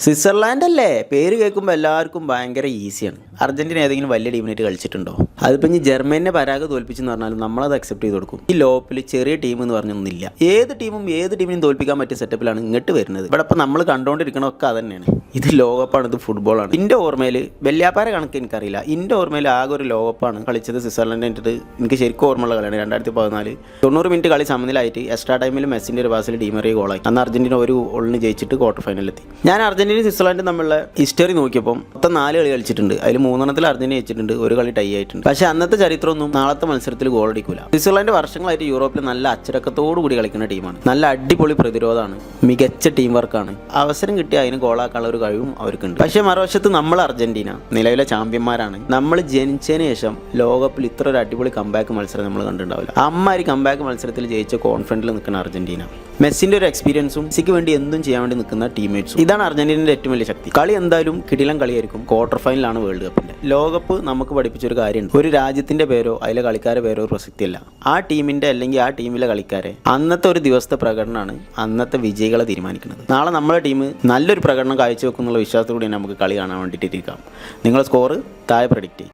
Switzerland അല്ലേ? പേര് കേൾക്കുമ്പോൾ എല്ലാവർക്കും ഭയങ്കര ഈസിയാണ്. അർജന്റീന ഏതെങ്കിലും വലിയ ടീമിനായിട്ട് കളിച്ചിട്ടുണ്ടോ? അതിപ്പോൾ ഇനി ജർമ്മനിനെ പരാഗ് തോൽപ്പിച്ചെന്ന് പറഞ്ഞാലും നമ്മളത് അക്സെപ്റ്റ് ചെയ്ത് കൊടുക്കും. ഈ ലോപ്പിൽ ചെറിയ ടീം എന്ന് പറഞ്ഞൊന്നുമില്ല. ഏത് ടീമിനും തോൽപ്പിക്കാൻ പറ്റിയ സെറ്റപ്പിലാണ് ഇങ്ങോട്ട് വരുന്നത്. ഇവിടെ ഇപ്പോൾ നമ്മൾ കണ്ടുകൊണ്ടിരിക്കണമൊക്കെ അത് തന്നെയാണ്. ഇത് ലോകകപ്പാണ്, ഇത് ഫുട്ബോളാണ്. എൻ്റെ ഓർമ്മയിൽ വെള്ളിയാപ്പാര കണക്ക് എനിക്കറിയില്ല. എൻ്റെ ഓർമ്മയിൽ ആകെ ഒരു ലോകകപ്പാണ് കളിച്ചത് സ്വിറ്റ്സർലൻഡിൻ്റെ. എനിക്ക് ശരിക്കും ഓർമ്മയുള്ള കളിയാണ് 2014. 90 മിനിറ്റ് കളി സമനിലായിട്ട് എക്സ്ട്രാ ടൈമിൽ മെസ്സിൻ്റെ ഒരു പാസിൽ ഡീമറിയ ഗോളായി. അന്ന് അർജന്റീന ഒരു ഗോളിന് ജയിച്ചിട്ട് ക്വാർട്ടർ ഫൈനലിലെത്തി. ഞാൻ അർജന്റീന സ്വിറ്റ്സർലൻഡും തമ്മിലുള്ള ഹിസ്റ്ററി നോക്കിയപ്പോൾ മൊത്തം 4 കളി കളിച്ചിട്ടുണ്ട്. അതിൽ 3 അർജന്റീന ജയിച്ചിട്ടുണ്ട്, ഒരു കളി ടൈ ആയിട്ടുണ്ട്. പക്ഷേ അന്നത്തെ ചരിത്രമൊന്നും നാളത്തെ മത്സരത്തിൽ ഗോൾ അടിക്കില്ല. സ്വിറ്റ്സർലൻഡ് വർഷങ്ങളായിട്ട് യൂറോപ്പിൽ നല്ല അച്ചടക്കത്തോടു കൂടി കളിക്കുന്ന ടീമാണ്. നല്ല അടിപൊളി പ്രതിരോധമാണ്, മികച്ച ടീം വർക്കാണ്. അവസരം കിട്ടിയ അതിന് ഗോളാക്കാനുള്ള ഒരു കഴിവും അവർക്കുണ്ട്. പക്ഷേ മറുവശത്ത് നമ്മൾ അർജന്റീന നിലവിലെ ചാമ്പ്യന്മാരാണ്. നമ്മൾ ജനിച്ചതിന് ശേഷം ലോകകപ്പിൽ ഇത്ര ഒരു അടിപൊളി കംബാക്ക് മത്സരം നമ്മൾ കണ്ടിട്ടുണ്ടാവില്ല. അമ്മാരി കംബാക്ക് മത്സരത്തിൽ ജയിച്ച കോൺഫിഡൻറ്റിൽ നിൽക്കുന്ന അർജന്റീന, മെസ്സിൻ്റെ ഒരു എക്സ്പീരിയൻസും മെസ്സിക്ക് വേണ്ടി എന്തും ചെയ്യാൻ വേണ്ടി നിൽക്കുന്ന ടീംമേറ്റ്സും. ഇതാണ് അർജന്റീനയുടെ ഏറ്റവും വലിയ ശക്തി. കളി എന്തായാലും കിടിലൻ കളിയായിരിക്കും. ക്വാർട്ടർ ഫൈനലാണ് വേൾഡ് കപ്പിൻ്റെ. ലോകകപ്പ് നമുക്ക് പഠിപ്പിച്ചൊരു കാര്യമുണ്ട്. ഒരു രാജ്യത്തിൻ്റെ പേരോ അതിലെ കളിക്കാരെ പേരോ പ്രസക്തിയല്ല. ആ ടീമിൻ്റെ അല്ലെങ്കിൽ ആ ടീമിലെ കളിക്കാരെ അന്നത്തെ ഒരു ദിവസത്തെ പ്രകടനമാണ് അന്നത്തെ വിജയികളെ തീരുമാനിക്കുന്നത്. നാളെ നമ്മുടെ ടീം നല്ലൊരു പ്രകടനം കാഴ്ചവെക്കുന്നുള്ള വിശ്വാസത്തോടെ നമുക്ക് കളി കാണാൻ വേണ്ടിയിട്ടിരിക്കാം. നിങ്ങളുടെ സ്കോർ താഴെ പ്രഡിക്റ്റ് ചെയ്യും.